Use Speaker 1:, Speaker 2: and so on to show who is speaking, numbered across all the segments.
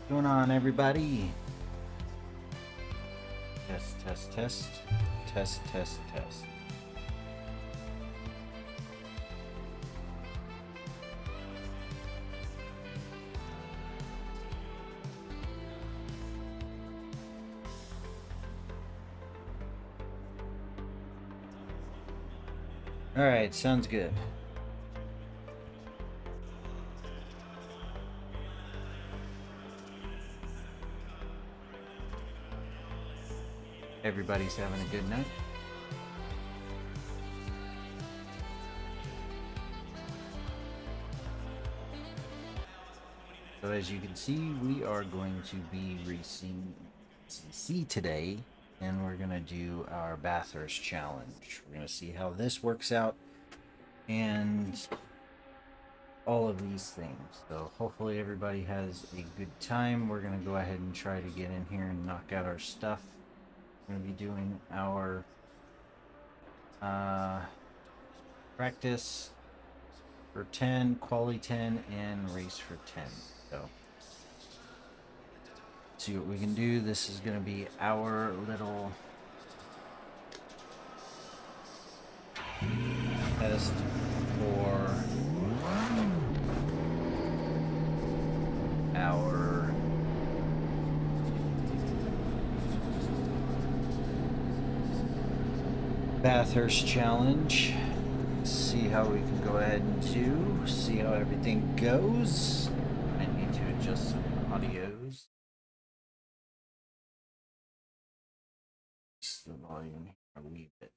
Speaker 1: What's going on, everybody? Test, test, test. Test, test, test. All right, sounds good. Everybody's having a good night. So as you can see, we are going to be racing CC today, and we're going to do our Bathurst challenge. We're going to see how this works out and all of these things. So hopefully everybody has a good time. We're going to go ahead and try to get in here and knock out our stuff. We're going to be doing our practice for 10, quali 10, and race for 10. So see what we can do. This is going to be our little test for our Bathurst challenge. See how we can go ahead and do. See how everything goes. I need to adjust some audios. Just the volume a wee bit.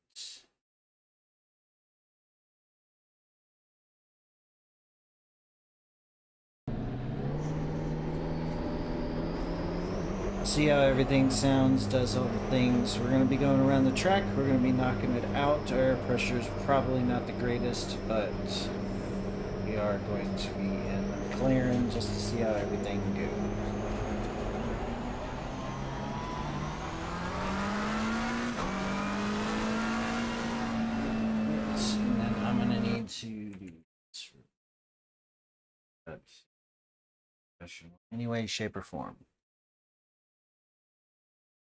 Speaker 1: See how everything sounds, does all the things. We're going to be going around the track. We're going to be knocking it out. Our air pressure is probably not the greatest, but we are going to be in McLaren just to see how everything goes. And then I'm going to need to do this any way, shape, or form.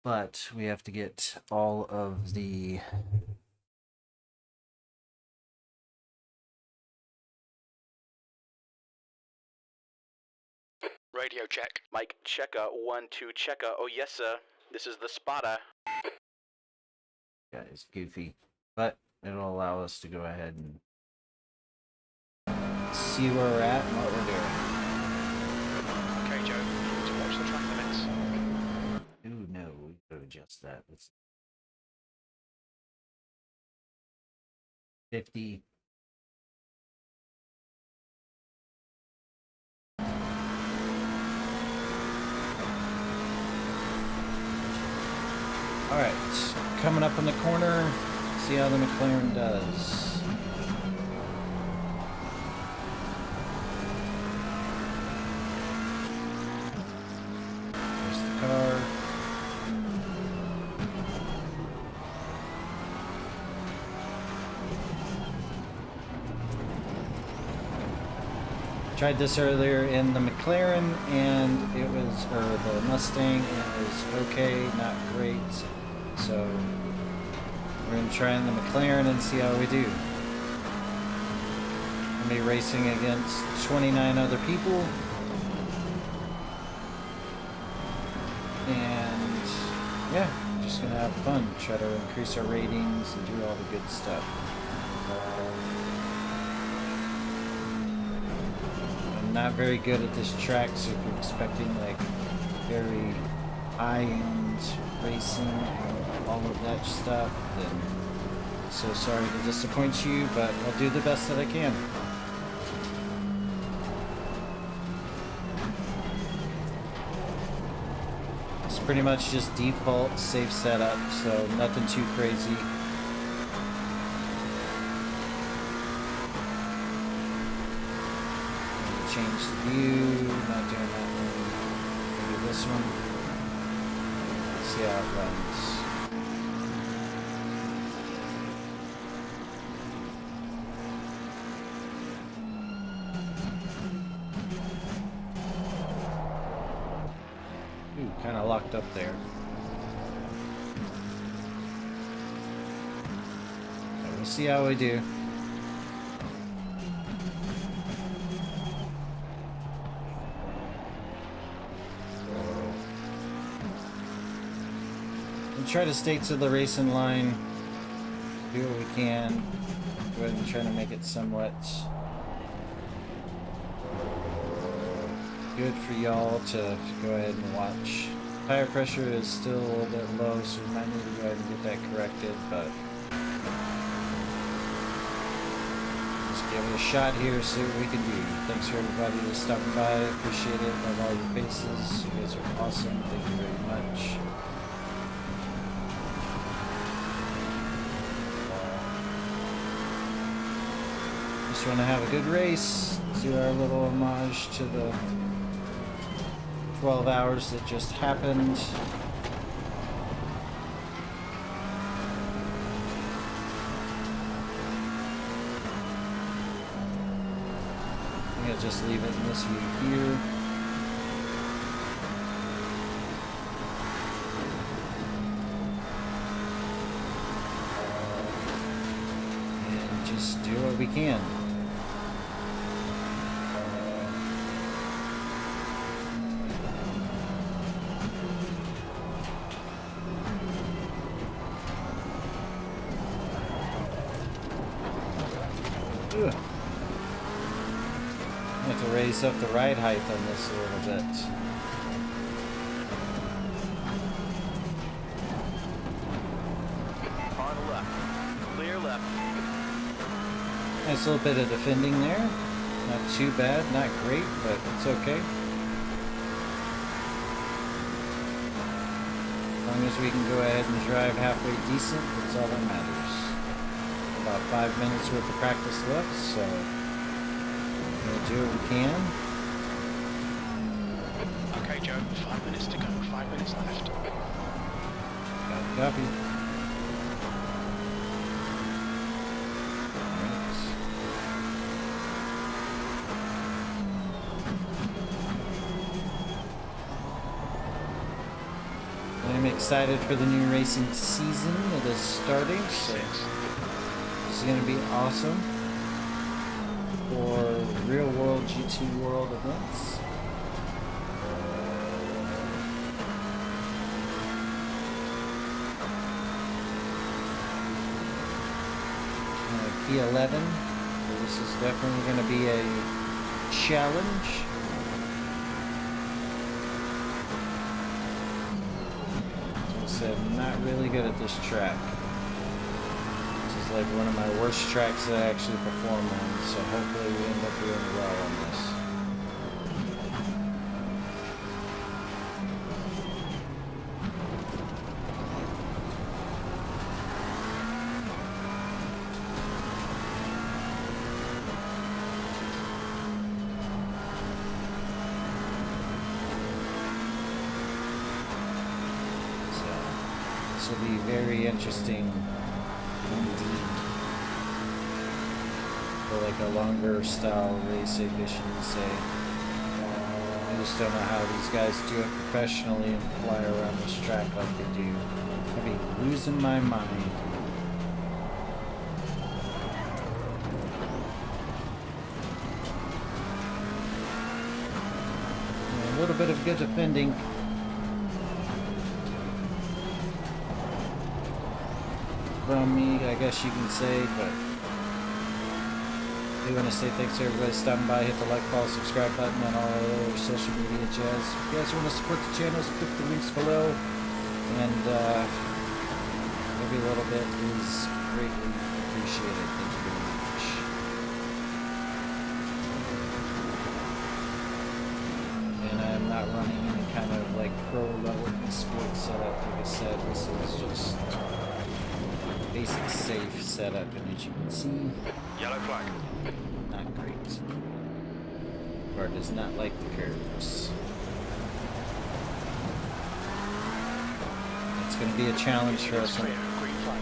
Speaker 1: But we have to get all of the
Speaker 2: radio check. Mike, checker, 1, 2, checker. Oh, yes, sir. This is the spotter.
Speaker 1: Yeah, it's goofy, but it'll allow us to go ahead and see where we're at and what we're doing.
Speaker 2: Okay, Joe, to watch the track limits.
Speaker 1: Ooh, no, we could adjust that. Let's 50. All right, coming up in the corner, see how the McLaren does. There's the car. Tried this earlier in the McLaren, and it was, or the Mustang, and it was okay, not great. So we're gonna try in the McLaren and see how we do. I'm gonna be racing against 29 other people, and yeah, just gonna have fun. Try to increase our ratings and do all the good stuff. I'm not very good at this track, so if you're expecting like very high-end racing and all of that stuff, then so sorry to disappoint you, but I'll do the best that I can. It's pretty much just default safe setup, so nothing too crazy. Change the view, not doing that one. Do this one. See how it runs. Ooh, kind of locked up there. So we'll see how we do. We'll try to stay to the racing line. Do what we can. Go ahead and try to make it somewhat good for y'all to go ahead and watch. Tire pressure is still a little bit low, so we might need to go ahead and get that corrected, but let's give it a shot here, see what we can do. Thanks for everybody that's stopping by. Appreciate it. Love all your faces. You guys are awesome. Thank you very much. Just want to have a good race. Do our little homage to the 12 hours that just happened. I'm gonna just leave it in this view here. And just do what we can. Ugh. I have to raise up the ride height on this a little bit.
Speaker 2: On left. Clear left.
Speaker 1: Nice little bit of defending there. Not too bad, not great, but it's okay. As long as we can go ahead and drive halfway decent, that's all that matters. About 5 minutes worth of practice left, so we're gonna do what we can.
Speaker 3: Okay, Joe, 5 minutes to go, 5 minutes left.
Speaker 1: Copy. I'm excited for the new racing season that is starting, so this is going to be awesome for real world GT World events. P11, so this is definitely going to be a challenge. I'm not really good at this track. This is like one of my worst tracks that I actually perform on, so hopefully we end up doing well on this. This will be very interesting indeed. For like a longer style race, I guess you would say. I just don't know how these guys do it professionally and fly around this track like they do. I'd be losing my mind. And a little bit of good defending. From me, I guess you can say, but I do want to say thanks to everybody stopping by. Hit the like, follow, subscribe button on all our other social media jazz. If you guys want to support the channels, click the links below, and every little bit is greatly appreciated. Thank you very much. And I'm not running any kind of like pro level esports setup. Like I said, this is just basic safe setup, and as you can see,
Speaker 3: Yellow flag.
Speaker 1: not great. Car does not like the curves. It's going to be a challenge for us when it
Speaker 3: Green flag.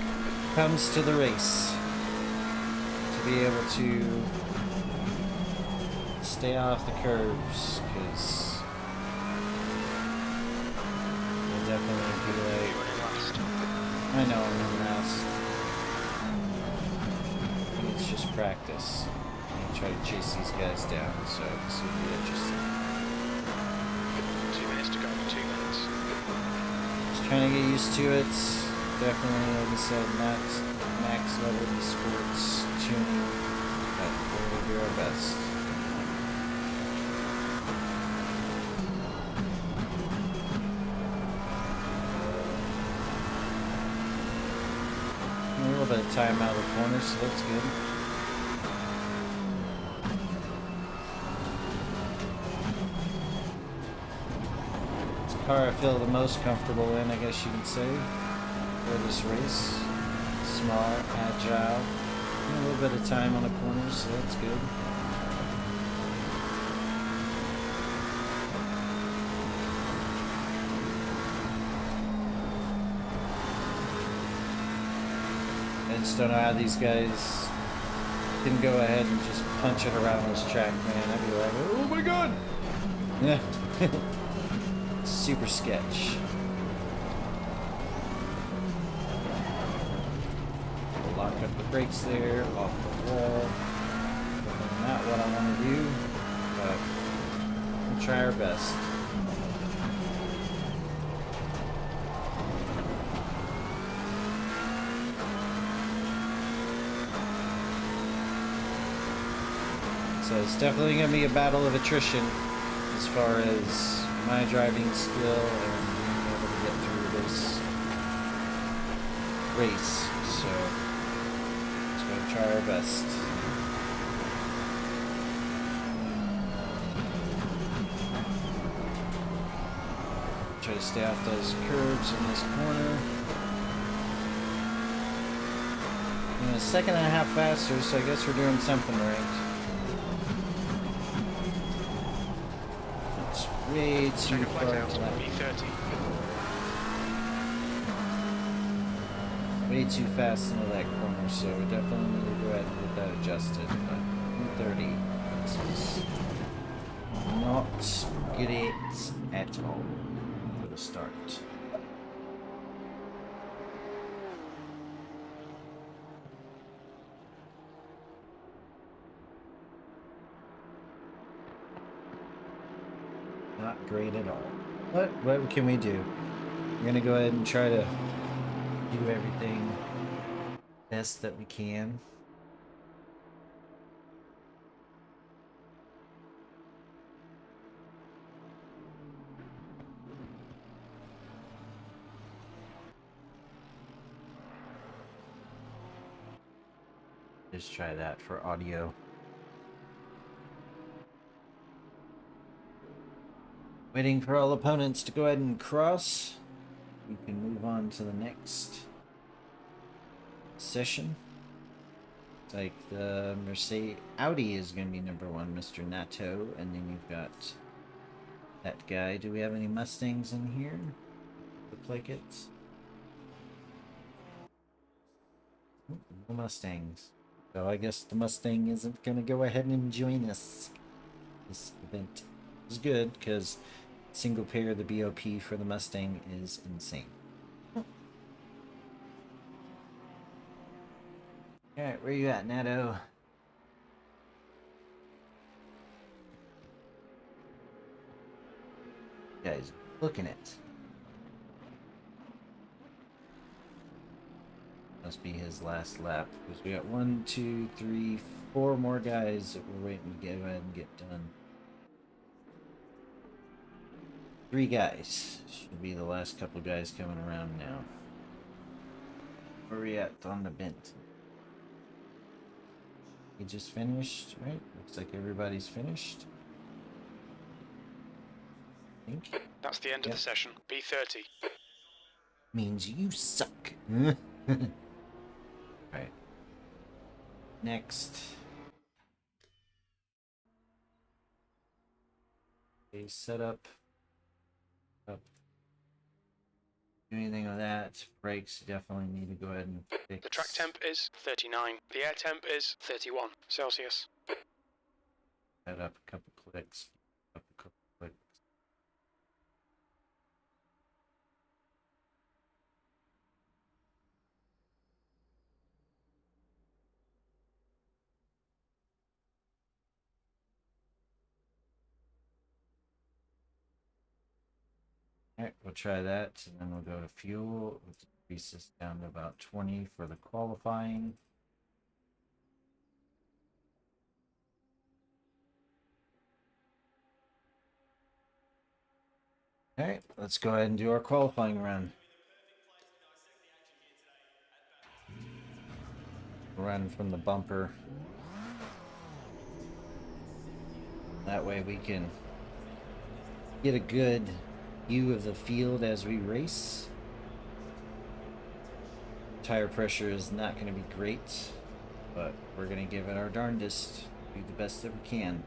Speaker 1: comes to the race to be able to stay off the curves, because be
Speaker 3: You're
Speaker 1: like,
Speaker 3: running last.
Speaker 1: I know I'm in last. I think it's just practice. I'm gonna try to chase these guys down, so this will be interesting.
Speaker 3: 2 minutes to go. 2 minutes.
Speaker 1: Just trying to get used to it. Definitely, like I said, not max level esports tuning, but we'll do our best. A little bit of time out of the corner, so that's good. It's the car I feel the most comfortable in, I guess you can say, for this race. Small, agile, and a little bit of time on the corners, so that's good. I just don't know how these guys can go ahead and just punch it around this track, man. I'd be like, oh my god! Yeah. Super sketch. Lock up the brakes there, off the wall. Definitely not what I want to do, but we'll try our best. So it's definitely going to be a battle of attrition as far as my driving skill and being able to get through this race. So let's go try our best. Try to stay off those curbs in this corner. And a second and a half faster, so I guess we're doing something right. Way too
Speaker 3: Check a
Speaker 1: far
Speaker 3: flat out.
Speaker 1: to left.
Speaker 3: B30.
Speaker 1: Way too fast into that corner, so we definitely need to go ahead and get that adjusted. But 30, this is not great at all for the start. Not great at all. But what can we do? We're gonna go ahead and try to do everything best that we can. Just try that for audio. Waiting for all opponents to go ahead and cross. We can move on to the next session. It's like the Mercedes Audi is going to be number one, Mr. Nato, and then you've got that guy. Do we have any Mustangs in here? Look like it. Oh, no Mustangs. So I guess the Mustang isn't going to go ahead and join us. This event is good because single pair the BOP for the Mustang is insane. Alright, where you at, Nato? Guys, looking at. Must be his last lap because we got 1, 2, 3, 4 more guys that we're waiting to go ahead and get done. 3 guys. Should be the last couple guys coming around now. Where are we at on the bent? He just finished, right? Looks like everybody's finished. I think.
Speaker 3: That's the end of the session. B30.
Speaker 1: Means you suck. Right. Next. Okay, set up. Do anything with that. Brakes definitely need to go ahead and fix.
Speaker 3: The track temp is 39. The air temp is 31 Celsius.
Speaker 1: Set up a couple clicks. Up a couple clicks. Alright, we'll try that, and then we'll go to fuel. We'll decrease this down to about 20 for the qualifying. Alright, let's go ahead and do our qualifying run. Run from the bumper. That way we can get a good view of the field as we race. Tire pressure is not going to be great, but we're going to give it our darndest. Do the best that we can.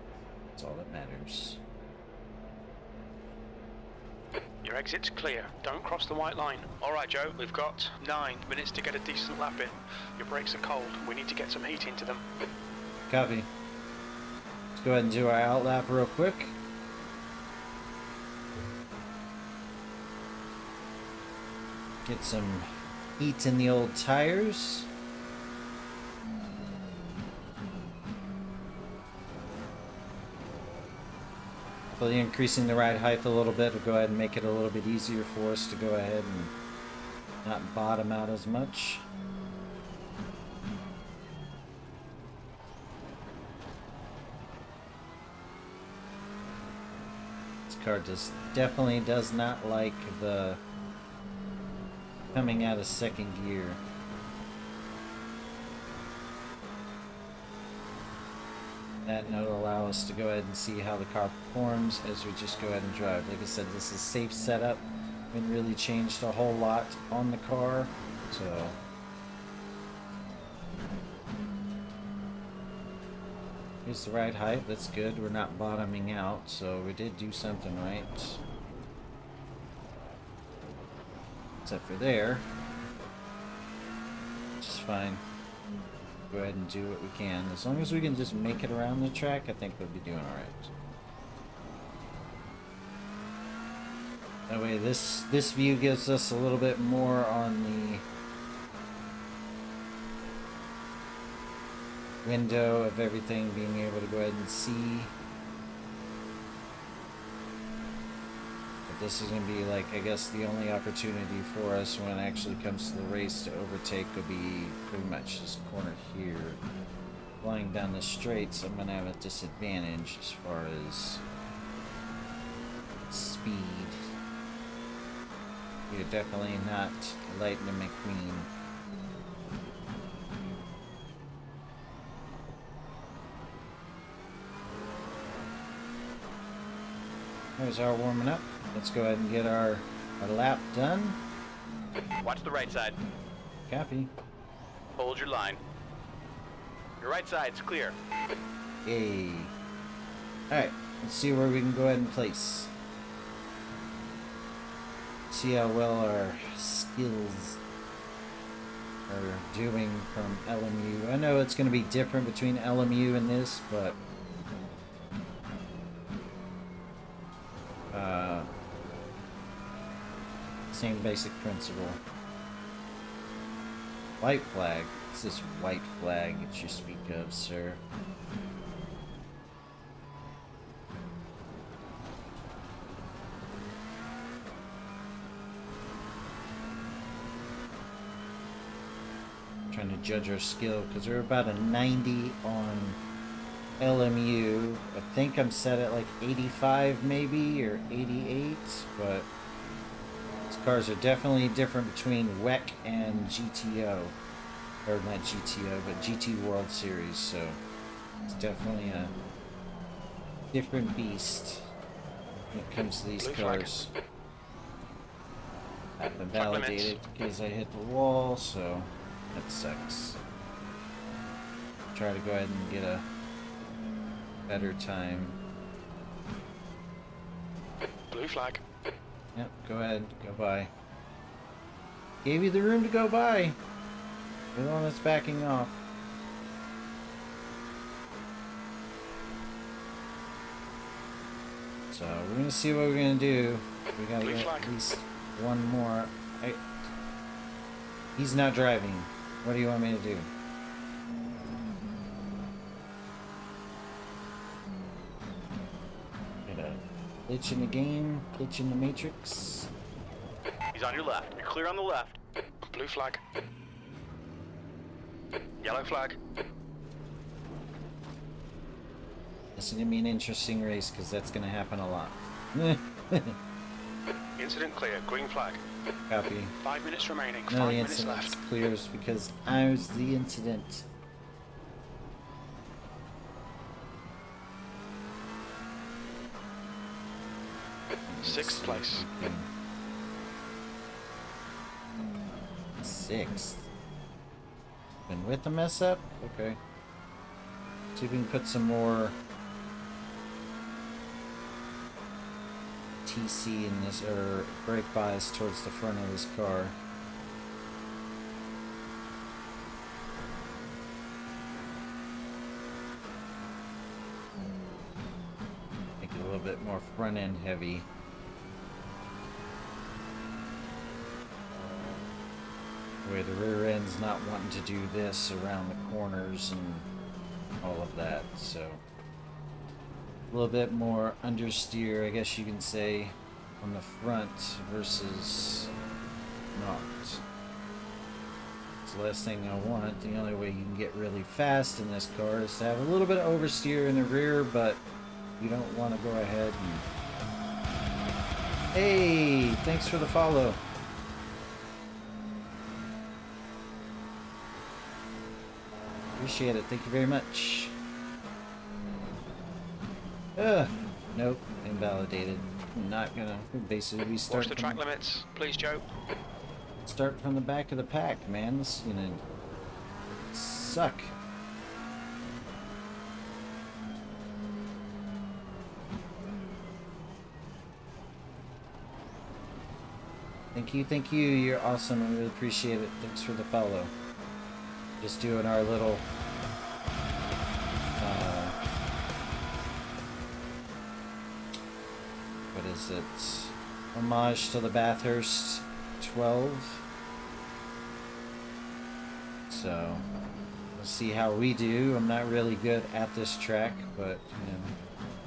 Speaker 1: That's all that matters.
Speaker 3: Your exit's clear. Don't cross the white line. Alright, Joe, we've got 9 minutes to get a decent lap in. Your brakes are cold. We need to get some heat into them.
Speaker 1: Copy. Let's go ahead and do our out lap real quick. Get some heat in the old tires. Hopefully increasing the ride height a little bit will go ahead and make it a little bit easier for us to go ahead and not bottom out as much. This car definitely does not like the coming out of second gear. That note will allow us to go ahead and see how the car performs as we just go ahead and drive. Like I said, this is safe setup. Haven't really changed a whole lot on the car, so here's the ride height. That's good. We're not bottoming out, so we did do something right. Except for there, which is fine. Go ahead and do what we can. As long as we can just make it around the track, I think we'll be doing alright. That way this view gives us a little bit more on the window of everything, being able to go ahead and see. But this is going to be like, I guess, the only opportunity for us when it actually comes to the race to overtake will be pretty much this corner here. Flying down the straights, I'm going to have a disadvantage as far as speed. You're definitely not Lightning McQueen. There's our warming up. Let's go ahead and get our lap done.
Speaker 2: Watch the right side.
Speaker 1: Copy.
Speaker 2: Hold your line. Your right side's clear.
Speaker 1: Yay. Alright, let's see where we can go ahead and place. See how well our skills are doing from LMU. I know it's going to be different between LMU and this, but same basic principle. White flag. What's this white flag that you speak of, sir? Trying to judge our skill because we're about a 90 on LMU. I think I'm set at like 85 maybe or 88, but these cars are definitely different between WEC and GTO, or not GTO but GT World Series, so it's definitely a different beast when it comes to these cars. I've been validated because I hit the wall, so that sucks. Try to go ahead and get a better time.
Speaker 3: Blue flag.
Speaker 1: Yep, go ahead, go by. Gave you the room to go by. You're the one that's backing off. So we're gonna see what we're gonna do. We gotta get at least one more. He's not driving. What do you want me to do? Get a glitch in the game, glitch in the matrix.
Speaker 2: He's on your left. You're clear on the left.
Speaker 3: Blue flag. Yellow flag.
Speaker 1: This is gonna be an interesting race because that's gonna happen a lot.
Speaker 3: Incident clear. Green flag.
Speaker 1: Copy.
Speaker 3: 5 minutes remaining.
Speaker 1: No,
Speaker 3: 5
Speaker 1: the
Speaker 3: minutes
Speaker 1: incident's
Speaker 3: left.
Speaker 1: clears because I was the incident.
Speaker 3: Sixth place.
Speaker 1: Sixth. And with the mess up? Okay. See if we can put some more TC in this, or brake bias towards the front of this car. Make it a little bit more front end heavy. Where the rear end's not wanting to do this around the corners and all of that, so a little bit more understeer, I guess you can say, on the front versus not. It's the last thing I want. The only way you can get really fast in this car is to have a little bit of oversteer in the rear, but you don't want to go ahead and... Hey, thanks for the follow. Appreciate it. Thank you very much. Nope. Invalidated. I'm not gonna. Basically, we start.
Speaker 3: Watch the track limits, please, Joe.
Speaker 1: Start from the back of the pack, man. This is gonna suck. Thank you, thank you. You're awesome. I really appreciate it. Thanks for the follow. Just doing our little what is it? Homage to the Bathurst 12. So we'll see how we do. I'm not really good at this track, but you know,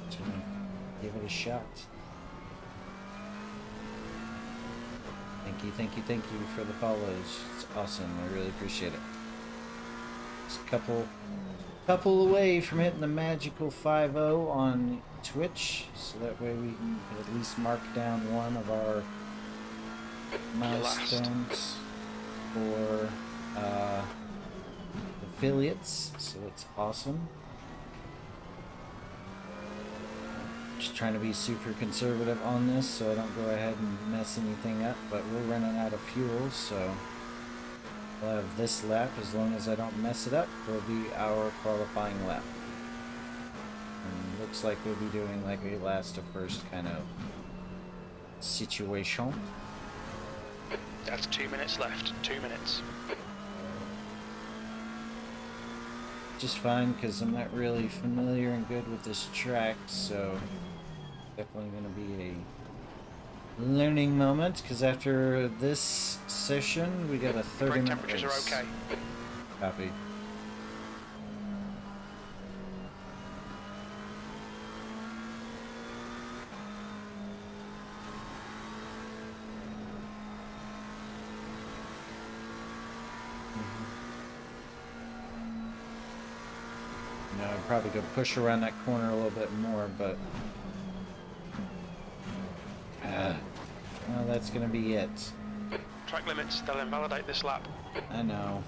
Speaker 1: just gonna give it a shot. Thank you for the follows. It's awesome. I really appreciate it. Just a couple away from hitting the magical 5-0 on Twitch, so that way we can at least mark down one of our milestones for affiliates. So that's awesome. Just trying to be super conservative on this so I don't go ahead and mess anything up, but we're running out of fuel, so we'll have this lap. As long as I don't mess it up, will be our qualifying lap. And looks like we'll be doing like a last to first kind of situation.
Speaker 3: That's 2 minutes left. 2 minutes.
Speaker 1: Just fine, because I'm not really familiar and good with this track, so definitely going to be a learning moment, because after this session we got a 30 minute
Speaker 3: temperatures
Speaker 1: race.
Speaker 3: are okay.
Speaker 1: Copy. You know, I'd probably go push around that corner a little bit more, but well, that's gonna be it.
Speaker 3: Track limits, they'll invalidate this lap.
Speaker 1: I know.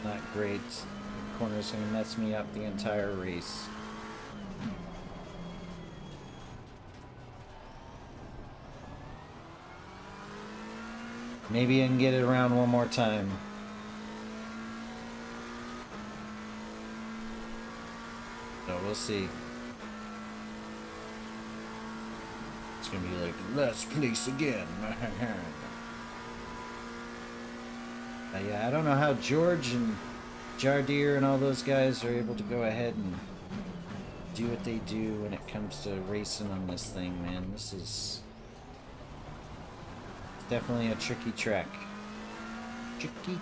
Speaker 1: Not great. The corner's gonna mess me up the entire race. Maybe I can get it around one more time. So we'll see. It's gonna be like last place again. Yeah, I don't know how George and Jardier and all those guys are able to go ahead and do what they do when it comes to racing on this thing, man. This is definitely a tricky track. Tricky.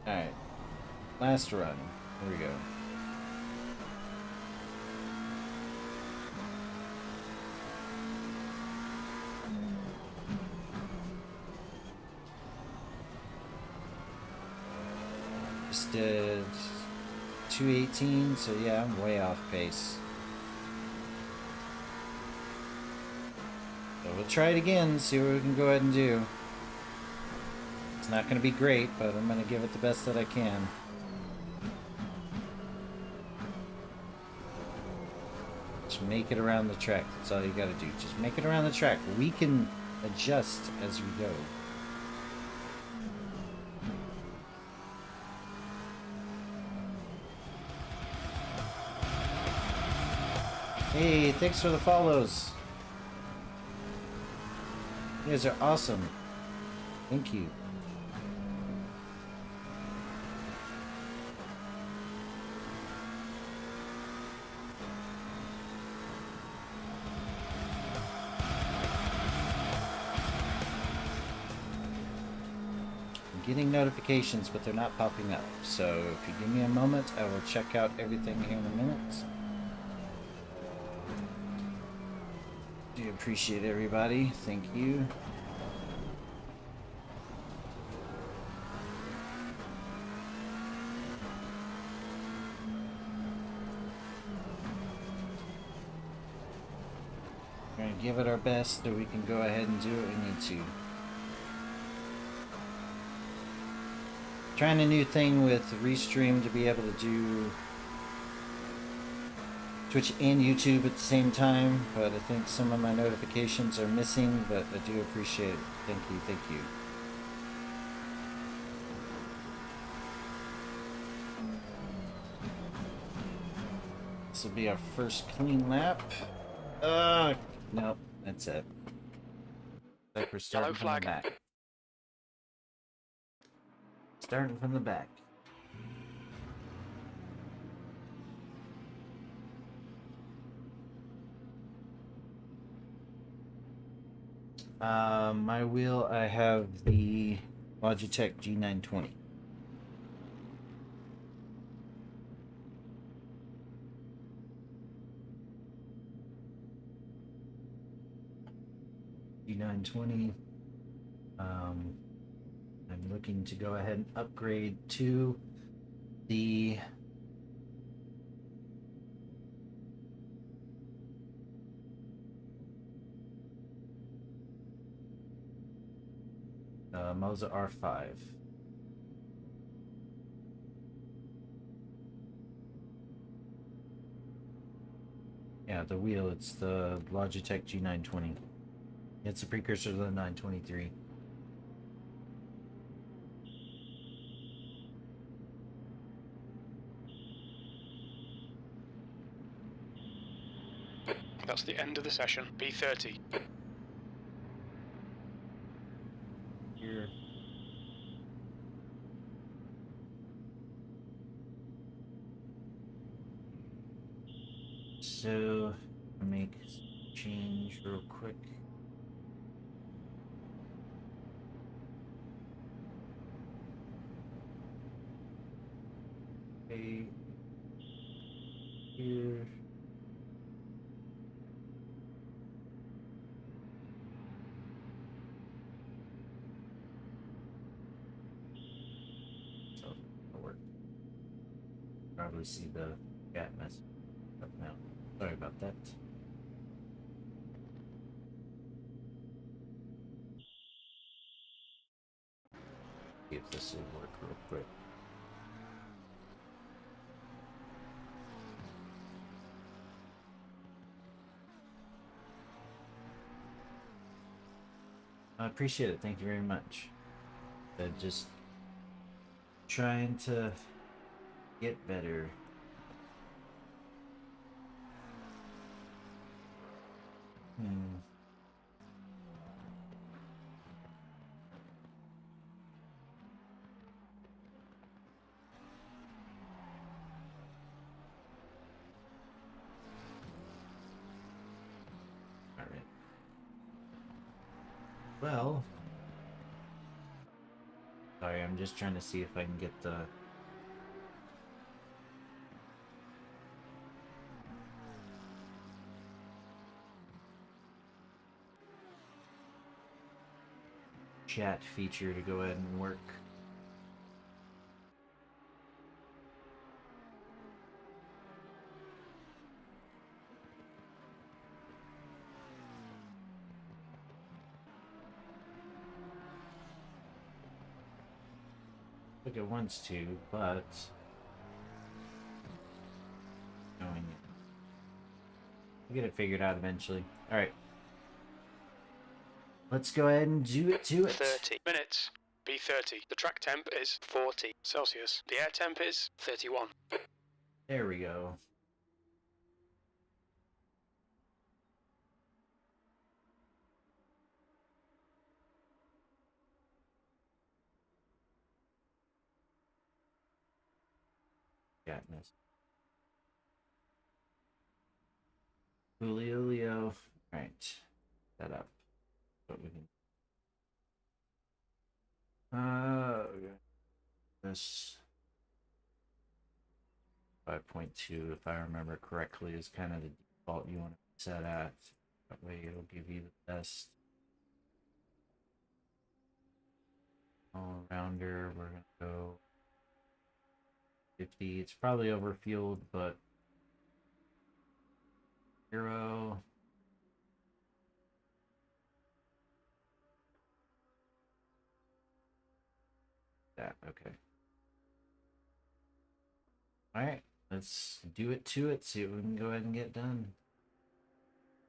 Speaker 1: Alright. Last run. There we go. Just did 218, so yeah, I'm way off pace. So we'll try it again, see what we can go ahead and do. It's not going to be great, but I'm going to give it the best that I can. Just make it around the track. That's all you got to do. Just make it around the track. We can adjust as we go. Hey, thanks for the follows. You guys are awesome. Thank you. I'm getting notifications, but they're not popping up. So if you give me a moment, I will check out everything here in a minute. Do appreciate everybody. Thank you. We're gonna give it our best so we can go ahead and do what we need to. Trying a new thing with Restream to be able to do Twitch and YouTube at the same time, but I think some of my notifications are missing, but I do appreciate it. Thank you, thank you. This will be our first clean lap. Nope, that's it. Like we're starting from the back. Starting from the back. My wheel, I have the Logitech G920. G920. I'm looking to go ahead and upgrade to the Moza R5. Yeah, the wheel, it's the Logitech G920. It's a precursor to the 923.
Speaker 3: That's the end of the session. B30.
Speaker 1: Here. So, make change real quick. Okay. Here. So, it'll work. Probably see the chat message up now. Sorry about that. See if this will work real quick. I appreciate it. Thank you very much. Just trying to get better. All right. Well, sorry, I'm just trying to see if I can get the chat feature to go ahead and work. Look, it wants to, but knowing it. We'll get it figured out eventually. Alright. Let's go ahead and do it to it.
Speaker 3: 30 minutes. B30. The track temp is 40 Celsius. The air temp is 31.
Speaker 1: There we go. Goodness. Julio. Alright. Set up. What we can. This 5.2, if I remember correctly, is kind of the default you want to set at. That way it'll give you the best all-rounder. We're going to go 50. It's probably overfueled, but 0. That, okay. Alright, let's do it to it, see what we can go ahead and get done.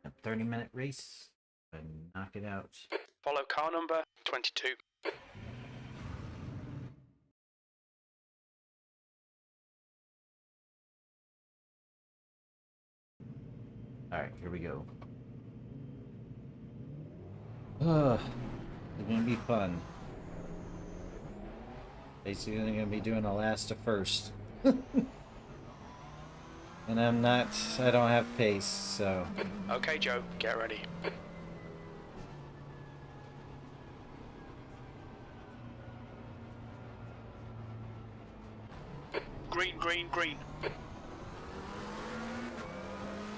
Speaker 1: A 30-minute race and knock it out.
Speaker 3: Follow car number 22.
Speaker 1: Alright, here we go. It's gonna be fun. Basically, I'm gonna be doing a last to first. And I don't have pace, so.
Speaker 3: Okay, Joe, get ready. Green, green, green.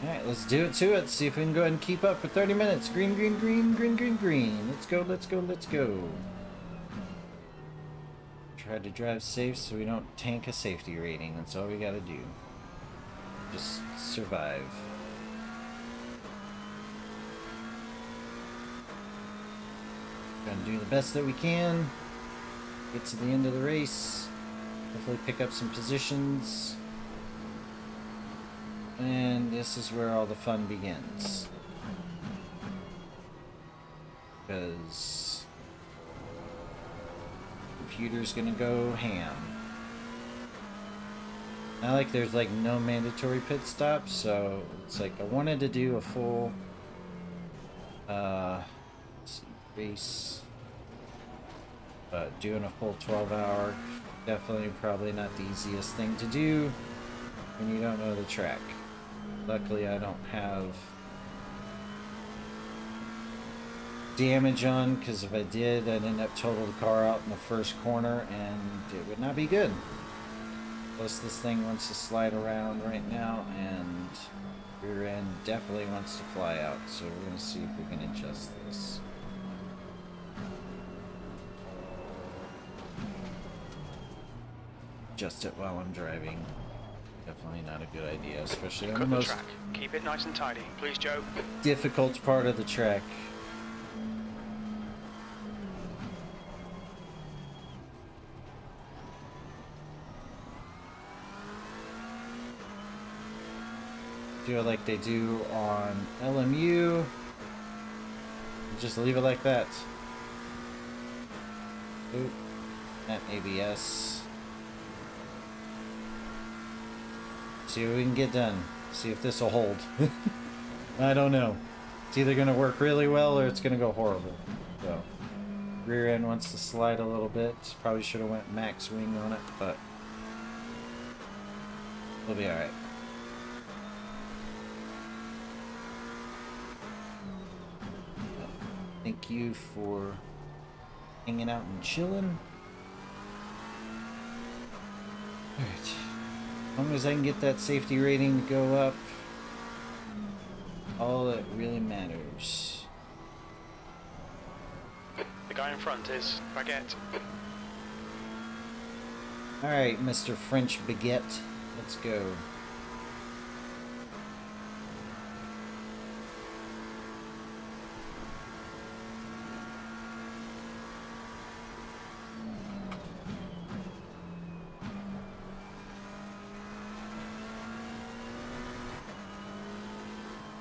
Speaker 1: Alright, let's do it to it. See if we can go ahead and keep up for 30 minutes. Green, green, green, green, green, green. Let's go, let's go, let's go. Try to drive safe so we don't tank a safety rating. That's all we gotta do. Just survive. Gonna do the best that we can. Get to the end of the race. Hopefully pick up some positions. And this is where all the fun begins. Because computer's gonna go ham. Not like there's like no mandatory pit stops, so it's like I wanted to do a full let's see, race, but doing a full 12-hour definitely probably not the easiest thing to do when you don't know the track. Luckily I don't have damage on, because if I did I'd end up total the car out in the first corner and it would not be good. Plus this thing wants to slide around right now and rear end definitely wants to fly out, so we're going to see if we can adjust this. Adjust it while I'm driving. Definitely not a good idea, especially on the most
Speaker 3: track. Keep it nice and tidy, please, Joe.
Speaker 1: difficult part of the track. Do it like they do on LMU. Just leave it like that. Oop, not ABS. See what we can get done. See if this will hold. I don't know. It's either going to work really well or it's going to go horrible. So, rear end wants to slide a little bit. Probably should have went max wing on it, but we'll be alright. Thank you for hanging out and chilling. Alright. As long as I can get that safety rating to go up, all that really matters.
Speaker 3: The guy in front is Baguette.
Speaker 1: Alright, Mr. French Baguette. Let's go.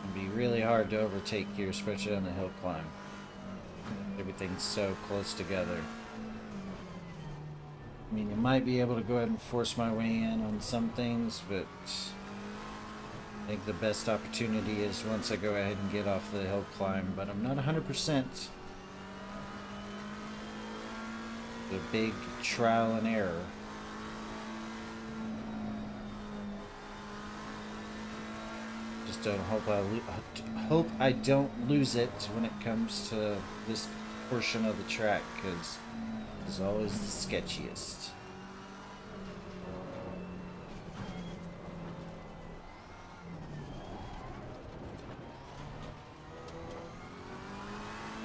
Speaker 1: It'd be really hard to overtake here, especially on the hill climb. Everything's so close together. I mean, you might be able to go ahead and force my way in on some things, but I think the best opportunity is once I go ahead and get off the hill climb, but I'm not 100%. The big trial and error. Just don't hope I don't lose it when it comes to this portion of the track, because it's always the sketchiest.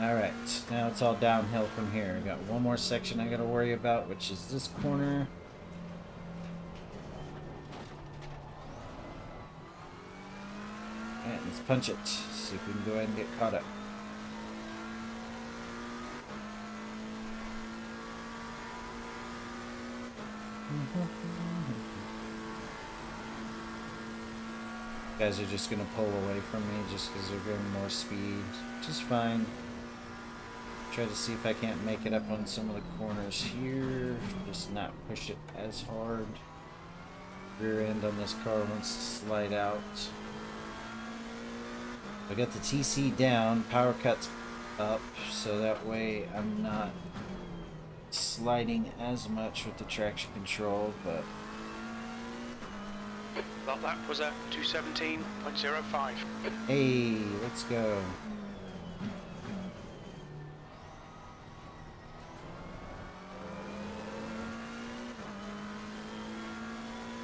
Speaker 1: Alright, now it's all downhill from here. I got one more section I gotta worry about, which is this corner. Alright, let's punch it. See if we can go ahead and get caught up. Guys are just gonna pull away from me just because they're getting more speed, which is fine. Try to see if I can't make it up on some of the corners here. Just not push it as hard. Rear end on this car wants to slide out. I got the TC down, power cuts up, so that way I'm not sliding as much with the traction control, but
Speaker 3: That lap was at 2:17.05.
Speaker 1: hey, let's go.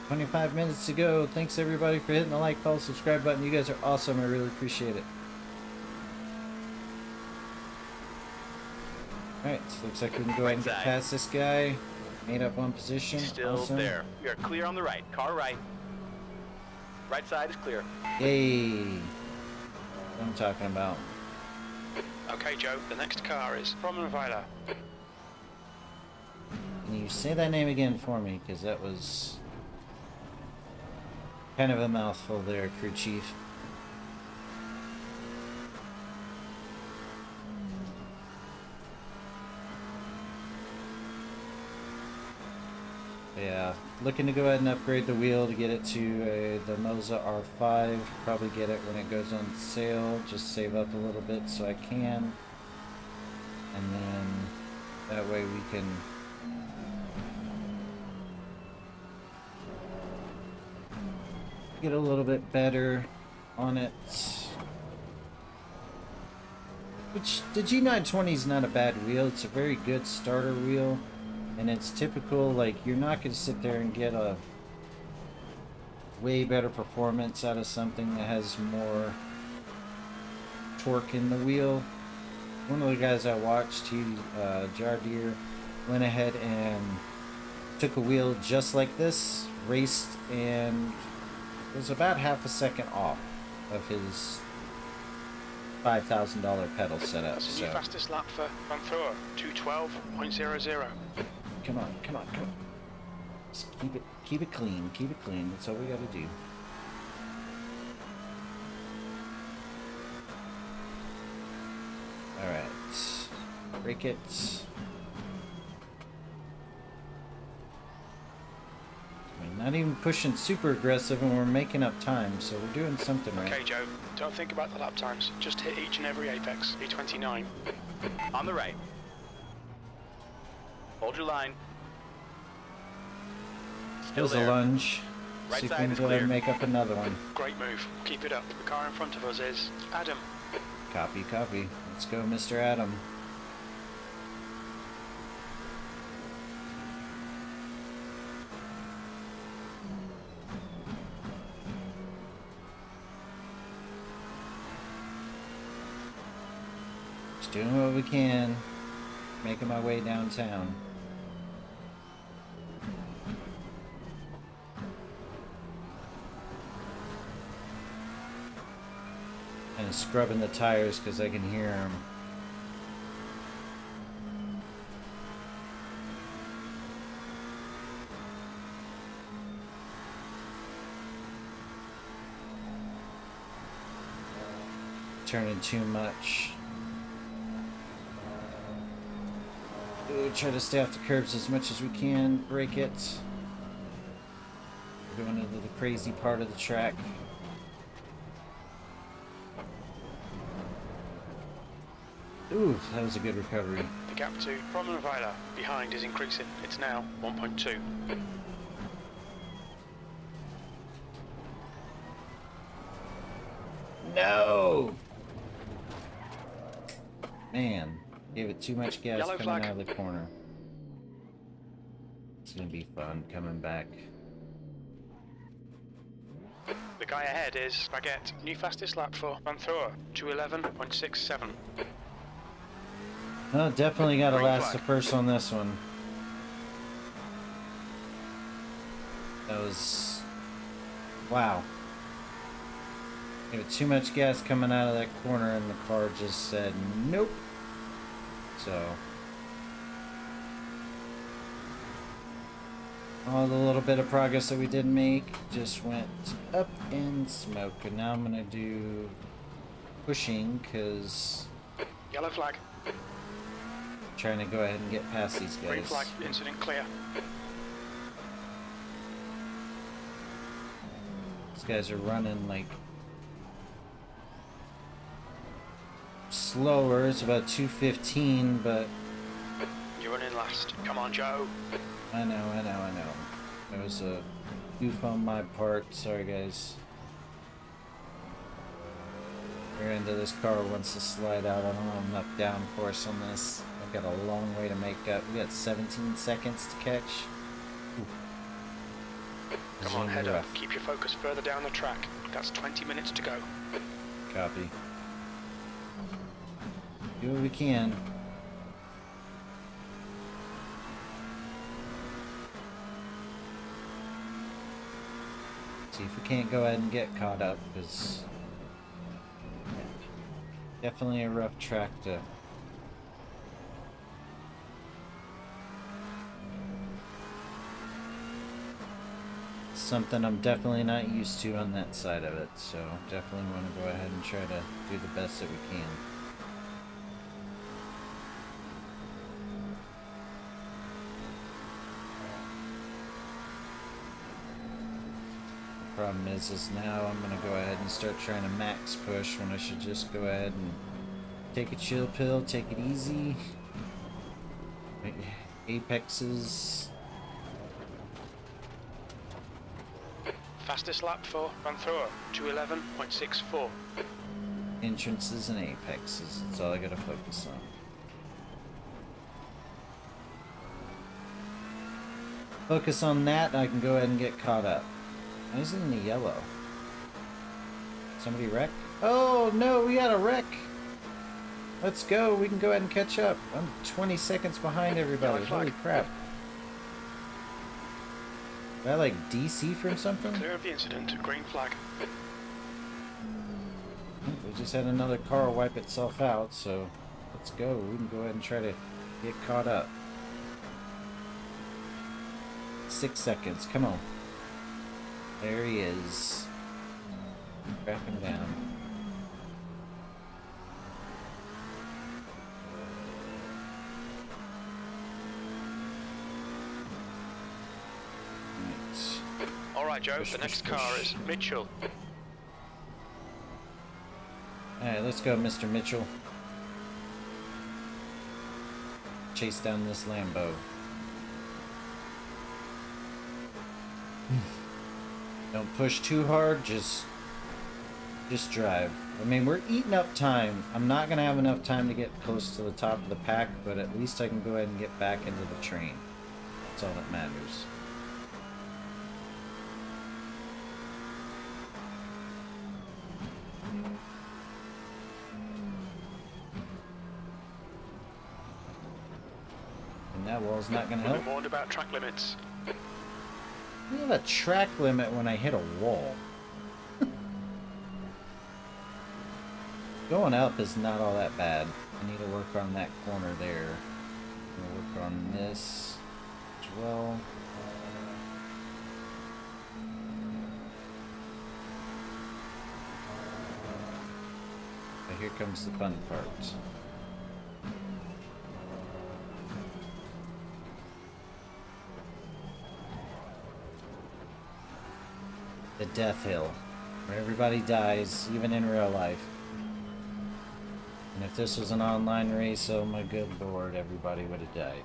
Speaker 1: "25 minutes to go." Thanks everybody for hitting the like, follow, subscribe button. You guys are awesome. I really appreciate it. Alright, so looks like we can go ahead and get past this guy. Made up one position.
Speaker 2: Still
Speaker 1: Awesome.
Speaker 2: there. We are clear on the right. Car right. Right side is clear.
Speaker 1: Yay. What I'm talking about.
Speaker 3: Okay, Joe, the next car is Promenweiler.
Speaker 1: Can you say that name again for me? Because that was kind of a mouthful there, crew chief. Yeah, looking to go ahead and upgrade the wheel to get it to the Moza R5. Probably get it when it goes on sale. Just save up a little bit so I can. And then that way we can get a little bit better on it. Which, the G920 is not a bad wheel. It's a very good starter wheel. And it's typical, like, you're not going to sit there and get a way better performance out of something that has more torque in the wheel. One of the guys I watched, he, Jardir, went ahead and took a wheel just like this, raced, and was about half a second off of his $5,000 pedal setup.
Speaker 3: That's the new fastest lap for Vanthor, 2:12.00.
Speaker 1: Come on, come on, come on. Just keep it clean, keep it clean. That's all we gotta do. Alright. Break it. We're not even pushing super aggressive and we're making up time, so we're doing something right.
Speaker 3: Okay, Joe, don't think about the lap times. Just hit each and every apex. E29.
Speaker 2: On the right. Hold your line. Still
Speaker 1: There's a
Speaker 2: there.
Speaker 1: lunge.
Speaker 2: Right
Speaker 1: See if we
Speaker 2: side
Speaker 1: can
Speaker 2: is
Speaker 1: go ahead and
Speaker 2: clear.
Speaker 1: make up another one.
Speaker 3: Great move. Keep it up. The car in front of us is Adam.
Speaker 1: Copy, copy. Let's go, Mr. Adam. Just doing what we can. Making my way downtown. And scrubbing the tires because I can hear them. Turning too much. Ooh, try to stay off the curbs as much as we can. Brake it. We're going into the crazy part of the track. Ooh, that was a good recovery.
Speaker 3: The gap to Promenade behind is increasing. It's now 1.2.
Speaker 1: No! Man, gave it too much gas
Speaker 3: Yellow
Speaker 1: coming
Speaker 3: flag.
Speaker 1: out of the corner. It's gonna be fun coming back.
Speaker 3: The guy ahead is Baguette. New fastest lap for Vanthor, 2:11.67.
Speaker 1: Oh, definitely gotta
Speaker 3: Green
Speaker 1: last
Speaker 3: flag.
Speaker 1: the first on this one. That was... wow. Gave it too much gas coming out of that corner and the car just said nope. So... all the little bit of progress that we did make just went up in smoke. And now I'm gonna do pushing because
Speaker 3: Yellow flag.
Speaker 1: I'm trying to go ahead and get past these
Speaker 3: Green
Speaker 1: guys.
Speaker 3: flag. Incident clear.
Speaker 1: These guys are running like slower. It's about 2:15, but
Speaker 3: You're running last. Come on, Joe.
Speaker 1: I know. That was a goof on my part. Sorry, guys. Rear end of this car wants to slide out. I don't have enough downforce on this. I've got a long way to make up. We got 17 seconds to catch. Ooh. This is
Speaker 3: Come on,
Speaker 1: gonna be
Speaker 3: head up.
Speaker 1: rough.
Speaker 3: Keep your focus further down the track. That's 20 minutes to go.
Speaker 1: Copy. Do what we can. See if we can't go ahead and get caught up, because definitely a rough track to... something I'm definitely not used to on that side of it, so definitely want to go ahead and try to do the best that we can. Problem is now I'm gonna go ahead and start trying to max push when I should just go ahead and take a chill pill, take it easy. Make apexes.
Speaker 3: Fastest lap for Vanthor, 2:11.64.
Speaker 1: Entrances and apexes. That's all I gotta focus on. Focus on that, I can go ahead and get caught up. Why is it in the yellow? Somebody wreck? Oh no, we got a wreck! Let's go, we can go ahead and catch up. I'm 20 seconds behind everybody. Holy crap. Did I like DC from something?
Speaker 3: Clear of the incident, green flag.
Speaker 1: We just had another car wipe itself out, so let's go. We can go ahead and try to get caught up. 6 seconds, come on. There he is. Track him down.
Speaker 3: Alright, Joe,
Speaker 1: Push,
Speaker 3: the
Speaker 1: push,
Speaker 3: next car
Speaker 1: push.
Speaker 3: is Mitchell.
Speaker 1: Alright, let's go, Mr. Mitchell. Chase down this Lambo. Don't push too hard, just drive. I mean, we're eating up time. I'm not gonna have enough time to get close to the top of the pack, but at least I can go ahead and get back into the train. That's all that matters. That wall's not gonna
Speaker 3: We've
Speaker 1: help.
Speaker 3: been warned about track limits.
Speaker 1: We have a track limit when I hit a wall. Going up is not all that bad. I need to work on that corner there. I'm gonna work on this as well. But here comes the fun part. The death hill, where everybody dies, even in real life. And if this was an online race, oh my good lord, everybody would have died.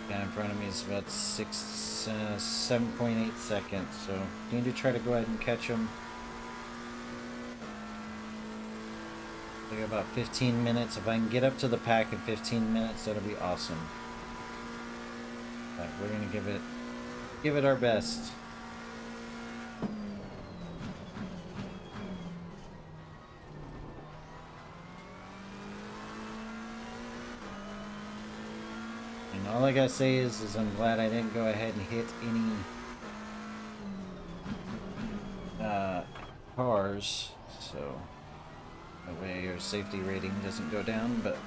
Speaker 1: The guy in front of me is about 7.8 seconds, so need to try to go ahead and catch him. I got about 15 minutes. If I can get up to the pack in 15 minutes, that'll be awesome. But we're gonna give it our best. And all I gotta say is I'm glad I didn't go ahead and hit any cars, so that way your safety rating doesn't go down, but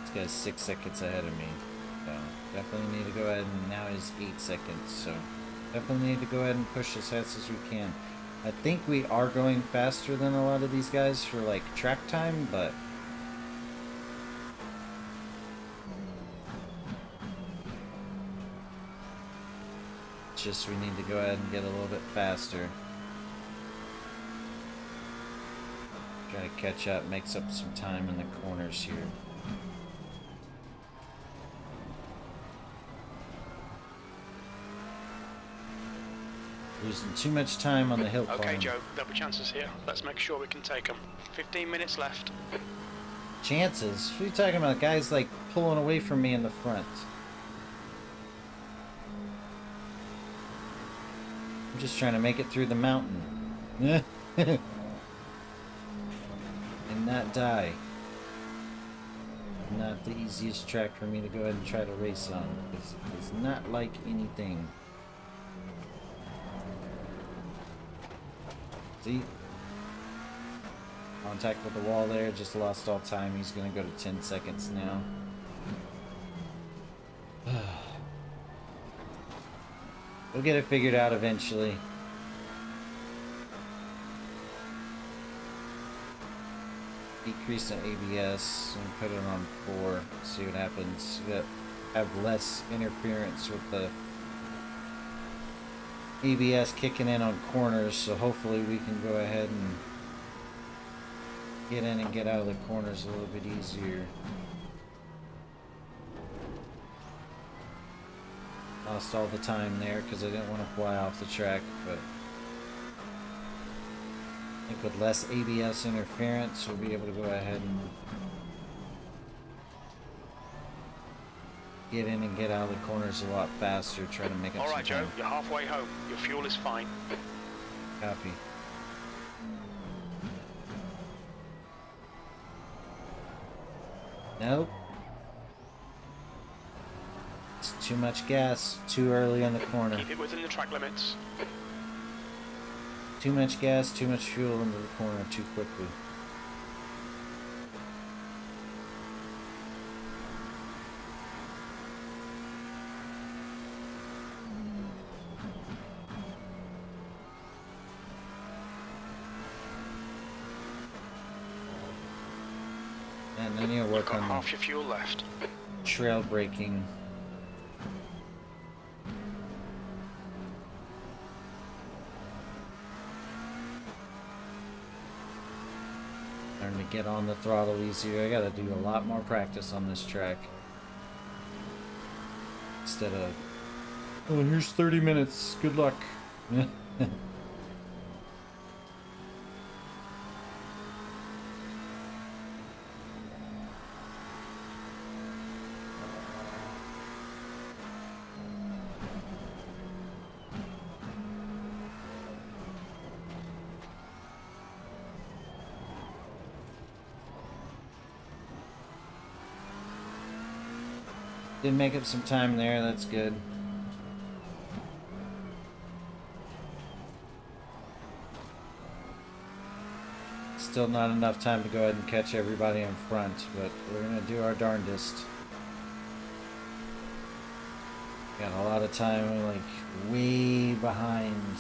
Speaker 1: this guy's 6 seconds ahead of me, so definitely need to go ahead, and now he's 8 seconds, so definitely need to go ahead and push as fast as we can. I think we are going faster than a lot of these guys for like track time, but it's just we need to go ahead and get a little bit faster. Try to catch up, makes up some time in the corners here. Losing too much time on the hill climb.
Speaker 3: Okay, Joe, there'll be chances here. Let's make sure we can take them. 15 minutes left.
Speaker 1: Chances? What are you talking about? Guys like pulling away from me in the front. I'm just trying to make it through the mountain. And not die. Not the easiest track for me to go ahead and try to race on. Because it does not like anything. See? Contact with the wall there, just lost all time. He's gonna go to 10 seconds now. We'll get it figured out eventually. Decrease the ABS and put it on 4. See what happens. Have less interference with the ABS kicking in on corners, so hopefully we can go ahead and get in and get out of the corners a little bit easier. Lost all the time there because I didn't want to fly off the track, but I think with less ABS interference we'll be able to go ahead and get in and get out of the corners a lot faster, try to make it.
Speaker 3: Alright, Joe, you're halfway home. Your fuel is fine.
Speaker 1: Copy. Nope. It's too much gas, too early in the corner.
Speaker 3: Keep it within the track limits.
Speaker 1: Too much gas, too much fuel into the corner too quickly. And then you'll work
Speaker 3: You've got
Speaker 1: on
Speaker 3: half your fuel left.
Speaker 1: trail braking. Learn to get on the throttle easier. I gotta do a lot more practice on this track. Instead of, oh, here's 30 minutes. Good luck. Did make up some time there, that's good. Still not enough time to go ahead and catch everybody in front, but we're gonna do our darndest. Got a lot of time, we're like way behind.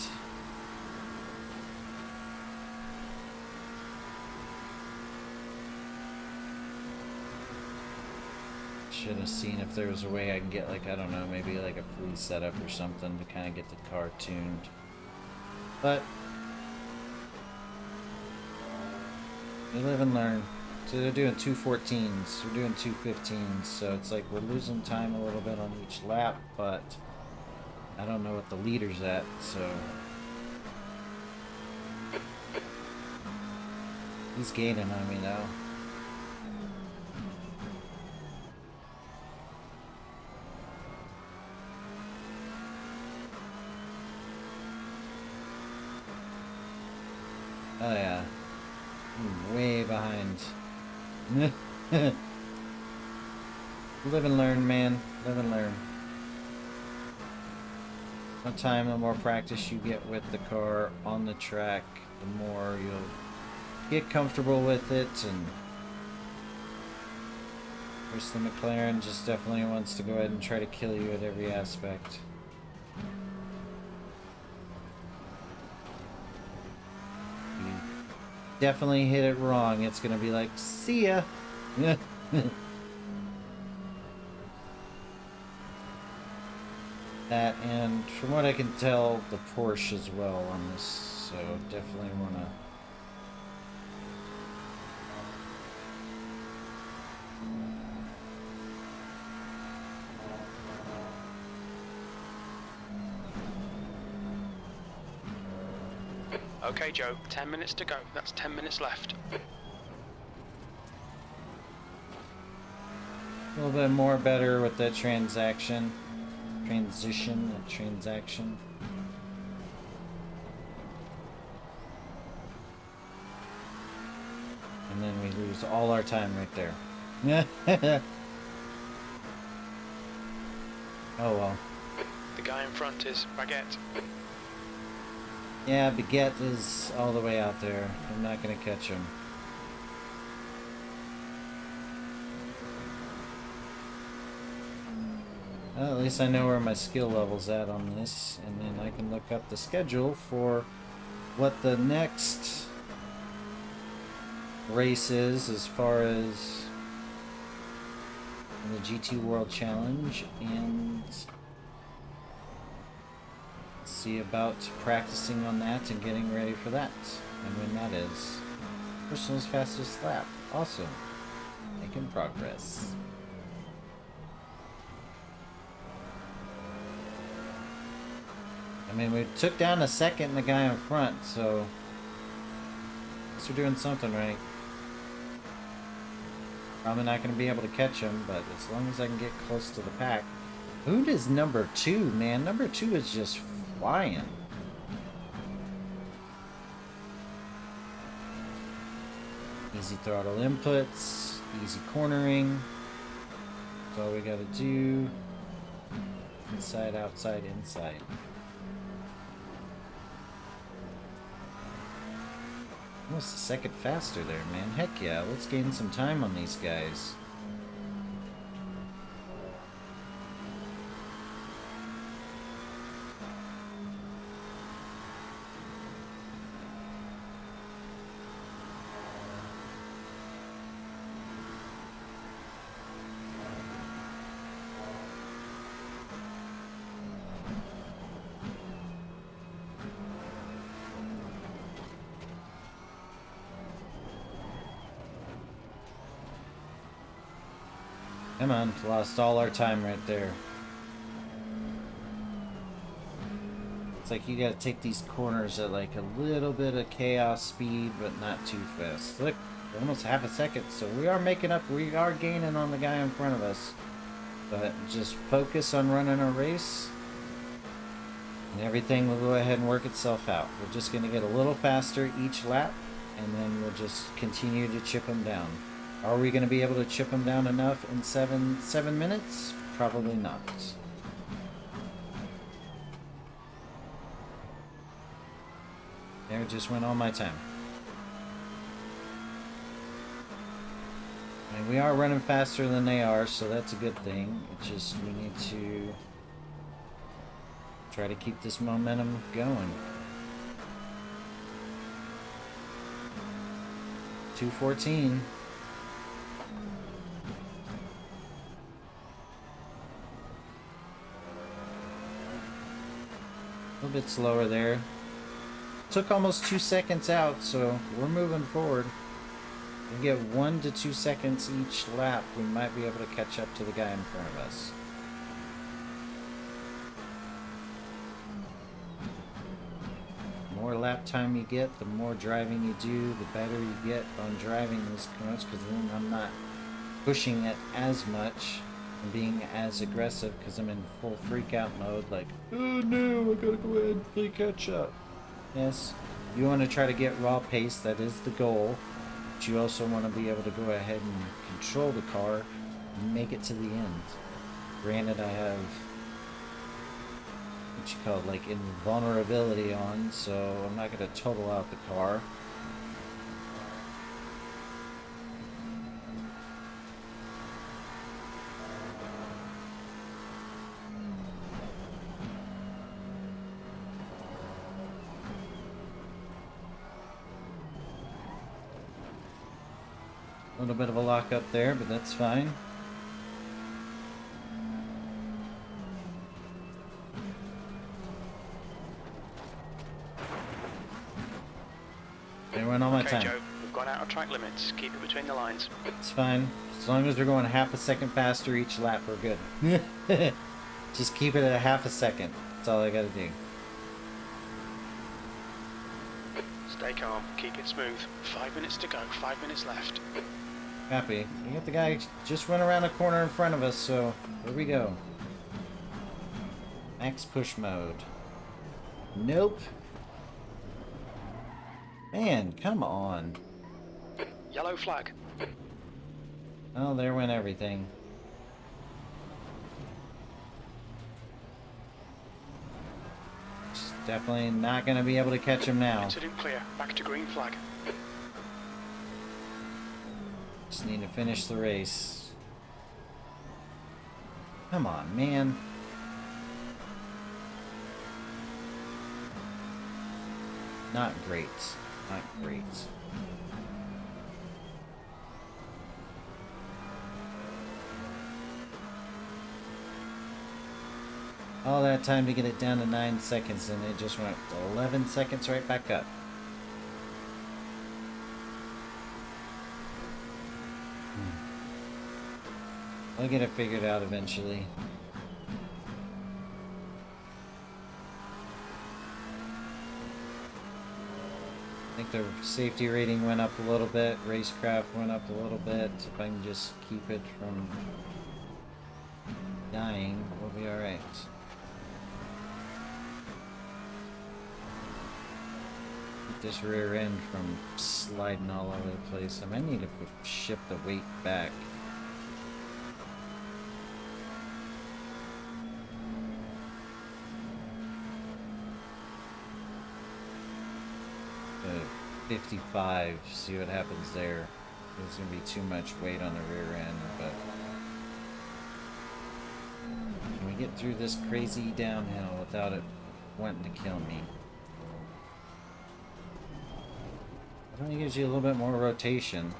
Speaker 1: Should have seen if there was a way I can get, like, I don't know, maybe like a free setup or something to kind of get the car tuned. But we live and learn. So they're doing 214s, we're doing 215s, so it's like we're losing time a little bit on each lap, but I don't know what the leader's at, so he's gaining on me now. Oh yeah, I'm way behind. Live and learn, man. Live and learn. The time, the more practice you get with the car on the track, the more you'll get comfortable with it. And of course, the McLaren just definitely wants to go ahead and try to kill you at every aspect. Definitely hit it wrong, it's gonna be like, see ya. That, and from what I can tell, the Porsche as well on this, so definitely wanna
Speaker 3: Okay, Joe, 10 minutes to go. That's 10 minutes left.
Speaker 1: a little bit more better with that transaction. And then we lose all our time right there. Oh well.
Speaker 3: The guy in front is Baguette.
Speaker 1: Yeah, Baguette is all the way out there. I'm not gonna catch him. Well, at least I know where my skill level's at on this, and then I can look up the schedule for what the next race is as far as the GT World Challenge, and see about practicing on that and getting ready for that, and when that is. Personal's fastest lap. Awesome. Making progress. I mean, we took down a second and the guy in front, so I guess we're doing something right. Probably not going to be able to catch him, but as long as I can get close to the pack. Who is number 2, man? Number 2 is just flying. Easy throttle inputs, easy cornering. That's all we got to do. Inside, outside, inside. Almost a second faster there, man. Heck yeah, let's gain some time on these guys. Come on, lost all our time right there. It's like you gotta take these corners at like a little bit of chaos speed, but not too fast. Look, almost half a second, so we are making up, we are gaining on the guy in front of us. But just focus on running a race, and everything will go ahead and work itself out. We're just gonna get a little faster each lap, and then we'll just continue to chip them down. Are we going to be able to chip them down enough in seven minutes? Probably not. There just went all my time. I mean, we are running faster than they are, so that's a good thing. It's just we need to try to keep this momentum going. 2:14. A little bit slower there. Took almost 2 seconds out, so we're moving forward. We get 1 to 2 seconds each lap. We might be able to catch up to the guy in front of us. The more lap time you get, the more driving you do, the better you get on driving this coach, because then I'm not pushing it as much and being as aggressive because I'm in full freak out mode, like, oh no, I gotta go ahead and play catch up. Yes, you want to try to get raw pace, that is the goal, but you also want to be able to go ahead and control the car and make it to the end. Granted, I have what you call it, like invulnerability on, so I'm not going to total out the car. A little bit of a lock up there, but that's fine. They went all my time.
Speaker 3: Joe, we've gone out of track limits. Keep it between the lines.
Speaker 1: It's fine. As long as we're going half a second faster each lap, we're good. Just keep it at a half a second. That's all I gotta do.
Speaker 3: Stay calm. Keep it smooth. 5 minutes to go. 5 minutes left.
Speaker 1: Happy. We got the guy just went around the corner in front of us, so here we go. Max push mode. Nope. Man, come on.
Speaker 3: Yellow flag.
Speaker 1: Oh, there went everything. Just definitely not going to be able to catch him now.
Speaker 3: Incident clear. Back to green flag.
Speaker 1: Just need to finish the race. Come on, man. Not great. Not great. All that time to get it down to 9 seconds, and it just went 11 seconds right back up. I'll get it figured out eventually. I think the safety rating went up a little bit, racecraft went up a little bit. If I can just keep it from dying, we'll be alright. Keep this rear end from sliding all over the place. I might need to shift the weight back. To 55, see what happens there. There's gonna be too much weight on the rear end, but can we get through this crazy downhill without it wanting to kill me? I think it gives you a little bit more rotation.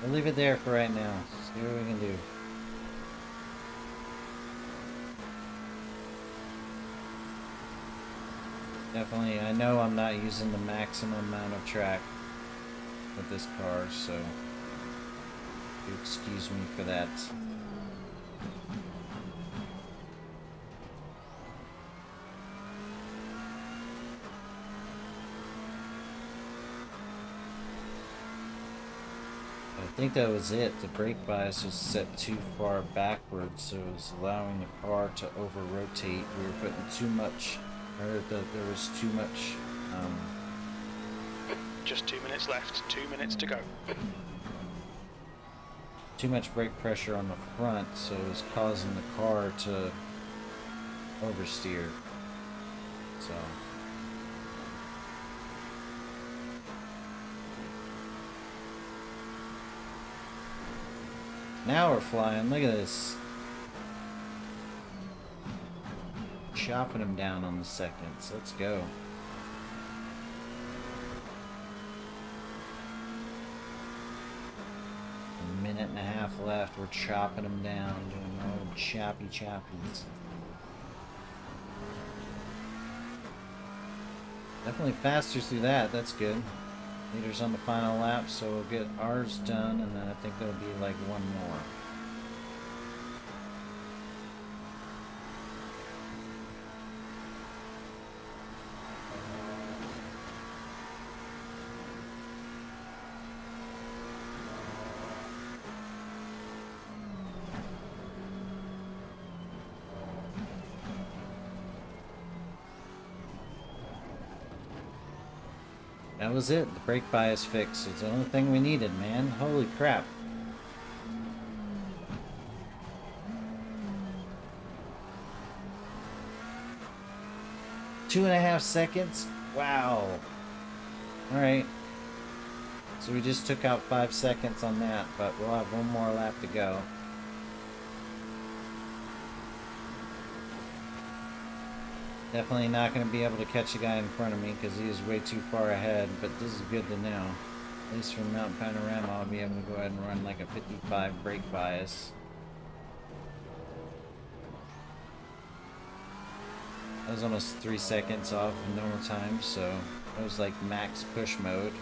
Speaker 1: We'll leave it there for right now. See what we can do. Definitely, I know I'm not using the maximum amount of track with this car, so do excuse me for that. think that was it. The brake bias was set too far backwards, so it was allowing the car to over rotate. We were putting too much, or there was too much.
Speaker 3: Just 2 minutes left. 2 minutes to go.
Speaker 1: Too much brake pressure on the front, so it was causing the car to oversteer. So now we're flying. Look at this. Chopping them down on the seconds. Let's go. A minute and a half left. We're chopping them down, doing old choppy choppies. Definitely faster through that. That's good. Leaders on the final lap, so we'll get ours done, and then I think there'll be like one more. That was it. The brake bias fix. It's the only thing we needed, man. Holy crap. Two and a half seconds? Wow. Alright. So we just took out 5 seconds on that, but we'll have one more lap to go. Definitely not going to be able to catch the guy in front of me because he is way too far ahead, but this is good to know. At least from Mountain Panorama, I'll be able to go ahead and run like a 55 brake bias. That was almost 3 seconds off of normal time, so that was like max push mode.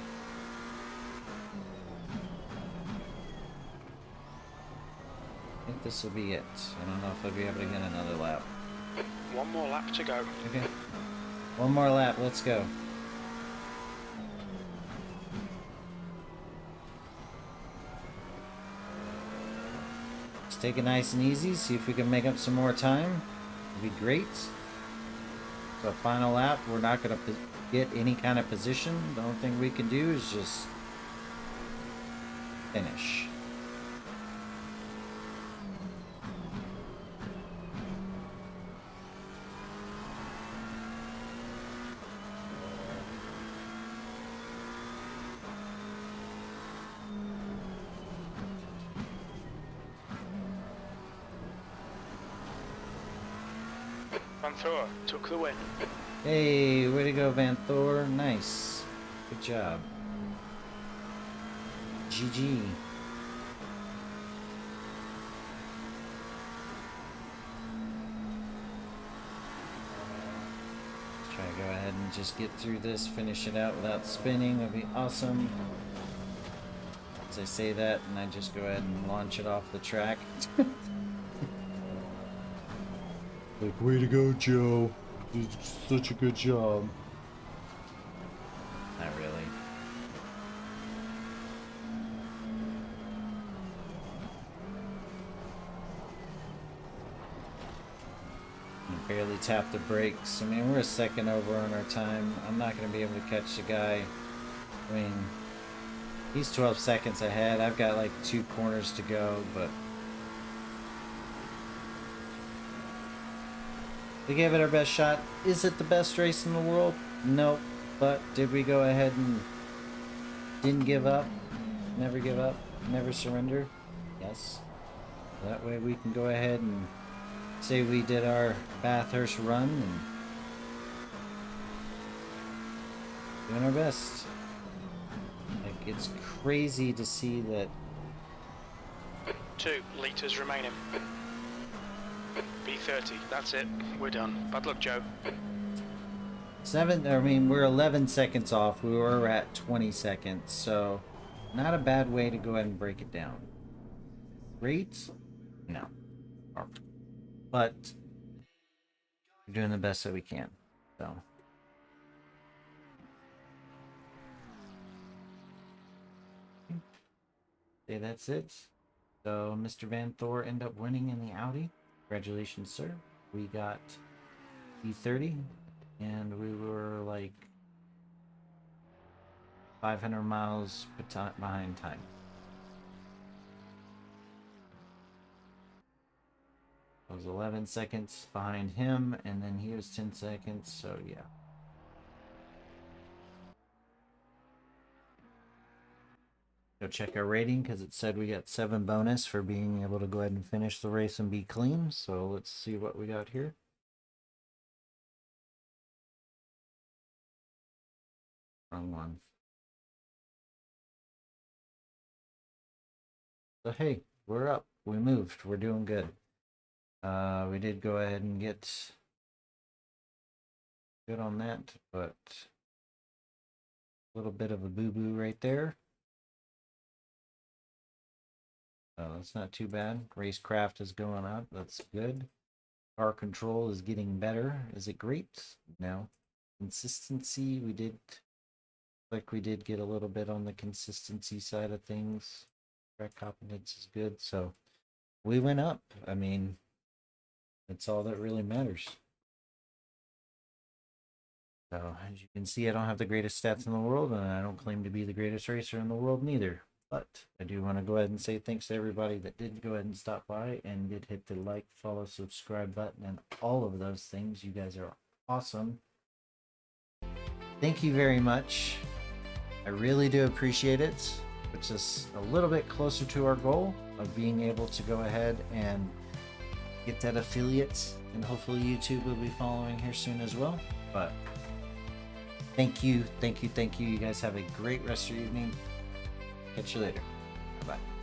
Speaker 1: I think this will be it. I don't know if I'll be able to get another lap.
Speaker 3: One more lap to go.
Speaker 1: Okay. One more lap, let's go. Let's take it nice and easy, see if we can make up some more time. It'd be great. So final lap, we're not going to get any kind of position. The only thing we can do is just finish.
Speaker 3: Van Thor took the win.
Speaker 1: Hey, way to go, Van Thor. Nice. Good job. GG. Let's try to go ahead and just get through this, finish it out without spinning. That'd be awesome. As I say that, and I just go ahead and launch it off the track. Like, way to go, Joe. You did such a good job. Not really. I barely tapped the brakes. I mean, we're a second over on our time. I'm not going to be able to catch the guy. I mean, he's 12 seconds ahead. I've got like 2 corners to go, but we gave it our best shot. Is it the best race in the world? Nope. But did we go ahead and didn't give up? Never give up? Never surrender? Yes. That way we can go ahead and say we did our Bathurst run and doing our best. Like, it's crazy to see that.
Speaker 3: 2 litres remaining. B30, that's it. We're done. Bad luck, Joe.
Speaker 1: We're 11 seconds off. We were at 20 seconds, so not a bad way to go ahead and break it down. Great? No. But we're doing the best that we can. So say that's it. So Mr. Van Thor ended up winning in the Audi. Congratulations, sir. We got E30, and we were like 500 miles behind time. I was 11 seconds behind him, and then he was 10 seconds, so yeah. Go check our rating because it said we got 7 bonus for being able to go ahead and finish the race and be clean. So let's see what we got here. Wrong one. So hey, we're up. We moved. We're doing good. We did go ahead and get good on that, but a little bit of a boo-boo right there. That's not too bad. Racecraft is going up. That's good. Car control is getting better. Is it great? No. Consistency, we did get a little bit on the consistency side of things. Track competence is good. So we went up. I mean, that's all that really matters. So as you can see, I don't have the greatest stats in the world, and I don't claim to be the greatest racer in the world neither. But I do want to go ahead and say thanks to everybody that did go ahead and stop by and did hit the like, follow, subscribe button, and all of those things. You guys are awesome. Thank you very much. I really do appreciate it. Puts us a little bit closer to our goal of being able to go ahead and get that affiliate, and hopefully YouTube will be following here soon as well. But thank you. You guys have a great rest of your evening. Catch you later. Bye-bye.